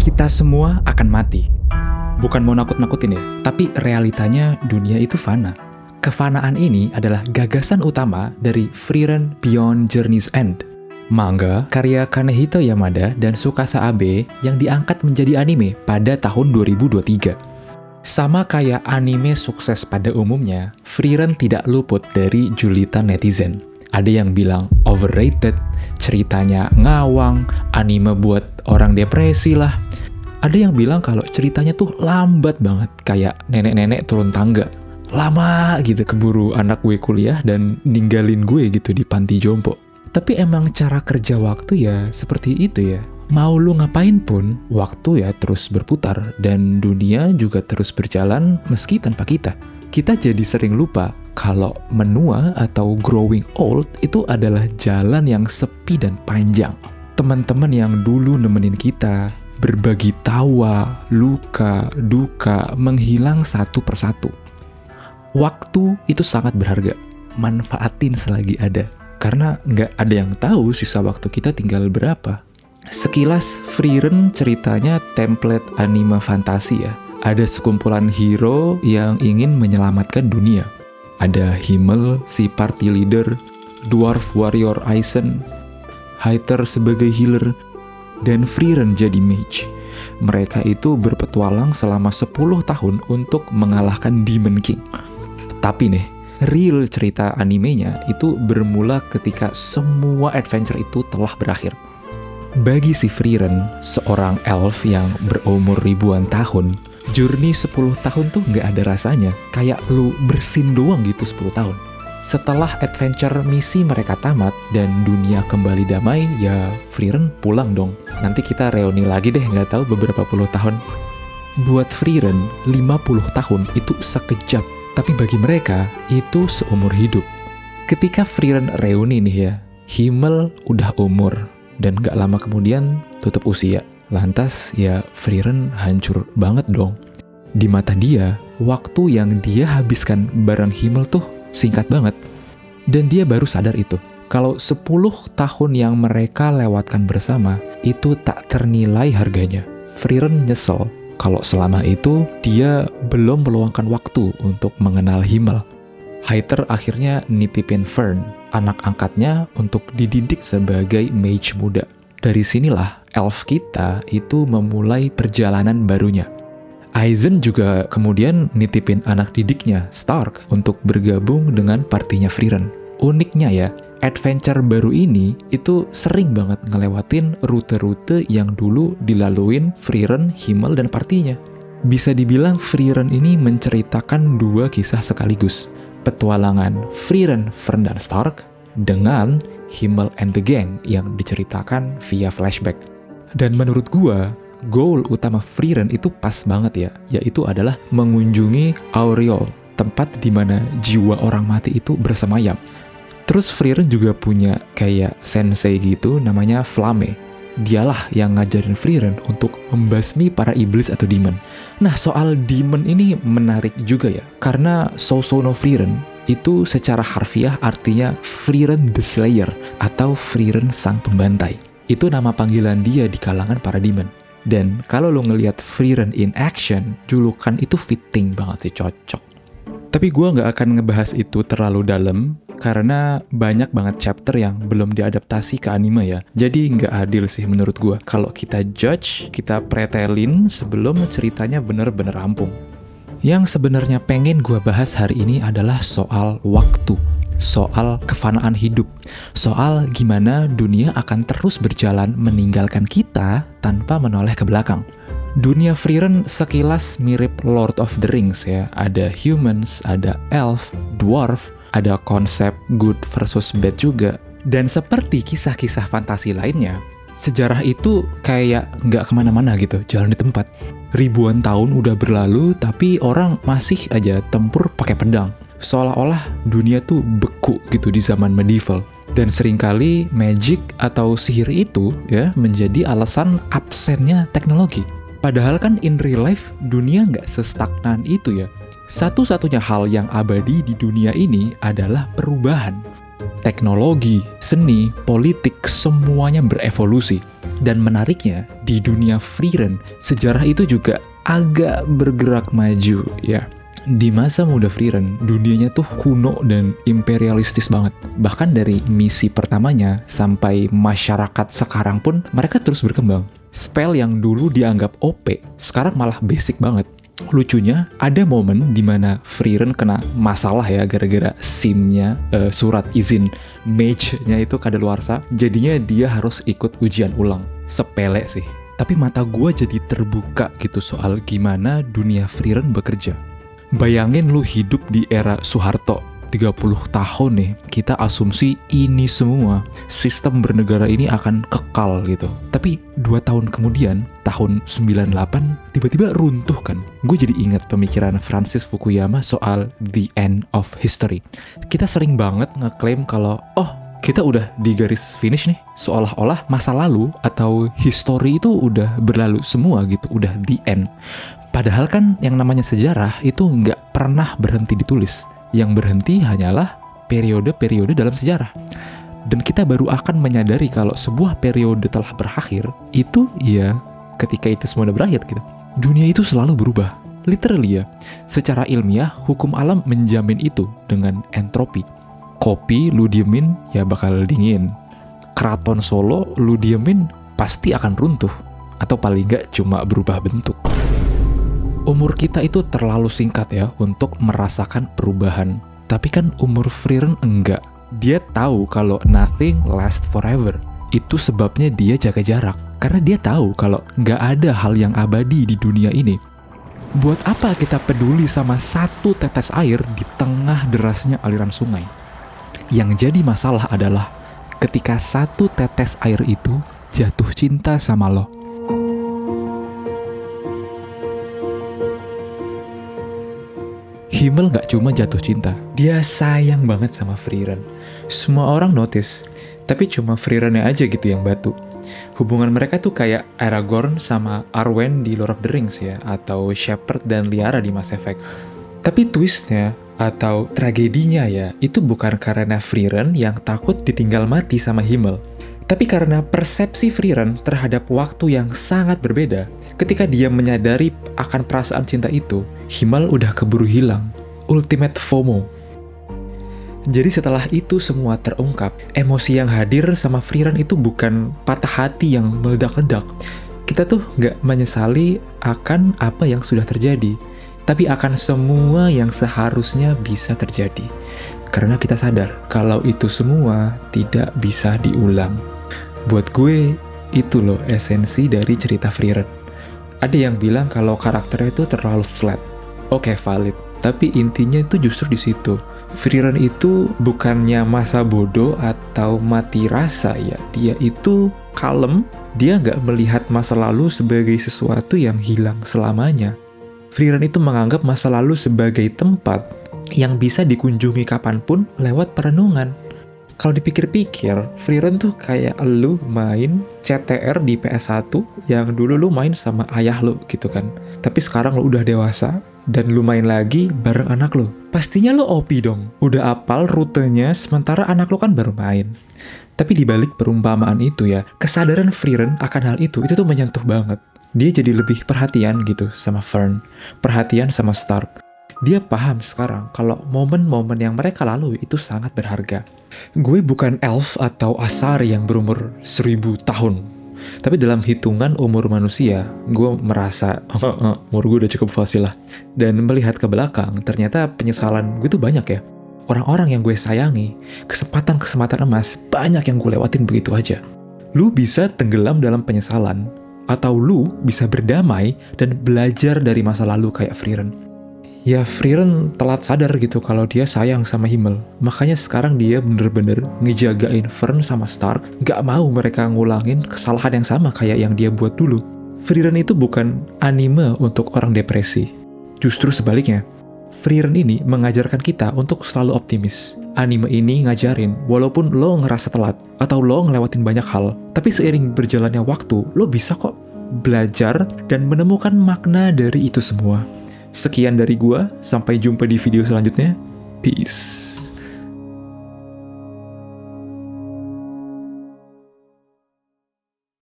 Kita semua akan mati. Bukan mau nakut-nakutin ya, tapi realitanya dunia itu fana. Kefanaan ini adalah gagasan utama dari Frieren Beyond Journey's End, manga karya Kanehito Yamada dan Tsukasa Abe yang diangkat menjadi anime pada tahun 2023. Sama kayak anime sukses pada umumnya, Frieren tidak luput dari julitan netizen. Ada yang bilang overrated, ceritanya ngawang, anime buat orang depresi lah. Ada yang bilang kalau ceritanya tuh lambat banget, kayak nenek-nenek turun tangga. Lama gitu keburu anak gue kuliah dan ninggalin gue gitu di panti jompo. Tapi emang cara kerja waktu ya seperti itu ya. Mau lu ngapain pun, waktu ya terus berputar dan dunia juga terus berjalan meski tanpa kita. Kita jadi sering lupa kalau menua atau growing old itu adalah jalan yang sepi dan panjang. Teman-teman yang dulu nemenin kita, berbagi tawa, luka, duka, menghilang satu persatu. Waktu itu sangat berharga, manfaatin selagi ada. Karena nggak ada yang tahu sisa waktu kita tinggal berapa. Sekilas Frieren ceritanya template anime fantasi ya. Ada sekumpulan hero yang ingin menyelamatkan dunia. Ada Himmel, si party leader, Dwarf Warrior Aizen, Hyter sebagai healer, dan Frieren jadi mage. Mereka itu berpetualang selama 10 tahun untuk mengalahkan Demon King. Tapi nih, real cerita animenya itu bermula ketika semua adventure itu telah berakhir. Bagi si Frieren, seorang elf yang berumur ribuan tahun, journey 10 tahun tuh nggak ada rasanya. Kayak lu bersin doang gitu 10 tahun. Setelah adventure misi mereka tamat dan dunia kembali damai, ya Frieren pulang dong. Nanti kita reuni lagi deh, nggak tahu beberapa puluh tahun. Buat Frieren, 50 tahun itu sekejap. Tapi bagi mereka, itu seumur hidup. Ketika Frieren reuni nih ya, Himmel udah umur. Dan gak lama kemudian tutup usia. Lantas ya Frieren hancur banget dong. Di mata dia, waktu yang dia habiskan bareng Himmel tuh singkat banget. Dan dia baru sadar itu. Kalau 10 tahun yang mereka lewatkan bersama, itu tak ternilai harganya. Frieren nyesel kalau selama itu dia belum meluangkan waktu untuk mengenal Himmel. Hyter akhirnya nitipin Fern, anak angkatnya, untuk dididik sebagai mage muda. Dari sinilah elf kita itu memulai perjalanan barunya. Aizen juga kemudian nitipin anak didiknya, Stark, untuk bergabung dengan partinya Frieren. Uniknya ya, adventure baru ini itu sering banget ngelewatin rute-rute yang dulu dilaluin Frieren, Himmel, dan partinya. Bisa dibilang Frieren ini menceritakan dua kisah sekaligus. Petualangan Frieren, Fern, dan Stark dengan Himmel and the Gang yang diceritakan via flashback. Dan menurut gua, goal utama Frieren itu pas banget ya, yaitu adalah mengunjungi Auriol, tempat di mana jiwa orang mati itu bersemayam. Terus Frieren juga punya kayak sensei gitu namanya Flamme. Dialah yang ngajarin Frieren untuk membasmi para iblis atau demon. Nah, soal demon ini menarik juga ya, karena Sousouno Frieren itu secara harfiah artinya Frieren the Slayer atau Frieren sang pembantai. Itu nama panggilan dia di kalangan para demon. Dan kalau lo ngelihat Frieren in action, julukan itu fitting banget sih, cocok. Tapi gue nggak akan ngebahas itu terlalu dalam, karena banyak banget chapter yang belum diadaptasi ke anime ya. Jadi nggak adil sih menurut gue. Kalau kita judge, kita pretelin sebelum ceritanya bener-bener rampung. Yang sebenarnya pengen gue bahas hari ini adalah soal waktu. Soal kefanaan hidup. Soal gimana dunia akan terus berjalan meninggalkan kita tanpa menoleh ke belakang. Dunia Frieren sekilas mirip Lord of the Rings ya. Ada humans, ada elf, dwarf, ada konsep good versus bad juga. Dan seperti kisah-kisah fantasi lainnya, sejarah itu kayak nggak kemana-mana gitu, jalan di tempat. Ribuan tahun udah berlalu, tapi orang masih aja tempur pakai pedang. Seolah-olah dunia tuh beku gitu di zaman medieval. Dan seringkali magic atau sihir itu ya menjadi alasan absennya teknologi. Padahal kan in real life dunia nggak sestagnan itu ya. Satu-satunya hal yang abadi di dunia ini adalah perubahan. Teknologi, seni, politik, semuanya berevolusi. Dan menariknya, di dunia Frieren, sejarah itu juga agak bergerak maju ya. Di masa muda Frieren, dunianya tuh kuno dan imperialistis banget. Bahkan dari misi pertamanya sampai masyarakat sekarang pun mereka terus berkembang. Spell yang dulu dianggap OP, sekarang malah basic banget. Lucunya, ada momen dimana Frieren kena masalah ya gara-gara SIM-nya, surat izin mage-nya itu kadaluarsa. Jadinya dia harus ikut ujian ulang. Sepele sih. Tapi mata gue jadi terbuka gitu soal gimana dunia Frieren bekerja. Bayangin lu hidup di era Soeharto, 30 tahun nih, kita asumsi ini semua, sistem bernegara ini akan kekal gitu. Tapi 2 tahun kemudian, tahun 98, tiba-tiba runtuh kan. Gue jadi ingat pemikiran Francis Fukuyama soal the end of history. Kita sering banget ngeklaim kalau, kita udah di garis finish nih, seolah-olah masa lalu atau history itu udah berlalu semua gitu, udah the end. Padahal kan yang namanya sejarah itu nggak pernah berhenti ditulis. Yang berhenti hanyalah periode-periode dalam sejarah. Dan kita baru akan menyadari kalau sebuah periode telah berakhir, itu ya ketika itu semua udah berakhir gitu. Dunia itu selalu berubah. Literally ya, secara ilmiah hukum alam menjamin itu dengan entropi. Kopi lu diemin ya bakal dingin. Keraton Solo lu diemin pasti akan runtuh. Atau paling nggak cuma berubah bentuk. Umur kita itu terlalu singkat ya untuk merasakan perubahan. Tapi kan umur Frieren enggak. Dia tahu kalau nothing lasts forever. Itu sebabnya dia jaga jarak. Karena dia tahu kalau nggak ada hal yang abadi di dunia ini. Buat apa kita peduli sama satu tetes air di tengah derasnya aliran sungai? Yang jadi masalah adalah ketika satu tetes air itu jatuh cinta sama lo. Himmel gak cuma jatuh cinta, dia sayang banget sama Frieren. Semua orang notice, tapi cuma Frierennya aja gitu yang batu. Hubungan mereka tuh kayak Aragorn sama Arwen di Lord of the Rings ya, atau Shepard dan Liara di Mass Effect. Tapi twistnya atau tragedinya ya, itu bukan karena Frieren yang takut ditinggal mati sama Himmel. Tapi karena persepsi Frieren terhadap waktu yang sangat berbeda. Ketika dia menyadari akan perasaan cinta itu, Himmel udah keburu hilang. Ultimate FOMO. Jadi setelah itu semua terungkap, emosi yang hadir sama Frieren itu bukan patah hati yang meledak-ledak. Kita tuh nggak menyesali akan apa yang sudah terjadi, tapi akan semua yang seharusnya bisa terjadi. Karena kita sadar kalau itu semua tidak bisa diulang. Buat gue, itu loh esensi dari cerita Frieren. Ada yang bilang kalau karakternya itu terlalu flat. Oke, valid. Tapi intinya itu justru di situ. Frieren itu bukannya masa bodoh atau mati rasa ya. Dia itu kalem. Dia nggak melihat masa lalu sebagai sesuatu yang hilang selamanya. Frieren itu menganggap masa lalu sebagai tempat yang bisa dikunjungi kapanpun lewat perenungan. Kalau dipikir-pikir, Frieren tuh kayak lu main CTR di PS1 yang dulu lu main sama ayah lu gitu kan. Tapi sekarang lu udah dewasa dan lu main lagi bareng anak lu. Pastinya lu OP dong. Udah apal rutenya sementara anak lu kan baru main. Tapi dibalik perumpamaan itu ya, kesadaran Frieren akan hal itu tuh menyentuh banget. Dia jadi lebih perhatian gitu sama Fern. Perhatian sama Stark. Dia paham sekarang kalau momen-momen yang mereka lalui itu sangat berharga. Gue bukan elf atau asar yang berumur 1000 tahun. Tapi dalam hitungan umur manusia, gue merasa umur gue udah cukup fosil lah. Dan melihat ke belakang, ternyata penyesalan gue tuh banyak ya. Orang-orang yang gue sayangi, kesempatan-kesempatan emas, banyak yang gue lewatin begitu aja. Lu bisa tenggelam dalam penyesalan, atau lu bisa berdamai dan belajar dari masa lalu kayak Frieren. Ya Frieren telat sadar gitu kalau dia sayang sama Himmel. Makanya sekarang dia bener-bener ngejagain Fern sama Stark. Gak mau mereka ngulangin kesalahan yang sama kayak yang dia buat dulu. Frieren itu bukan anime untuk orang depresi. Justru sebaliknya. Frieren ini mengajarkan kita untuk selalu optimis. Anime ini ngajarin, walaupun lo ngerasa telat atau lo ngelewatin banyak hal, tapi seiring berjalannya waktu, lo bisa kok belajar dan menemukan makna dari itu semua. Sekian dari gua, sampai jumpa di video selanjutnya. Peace.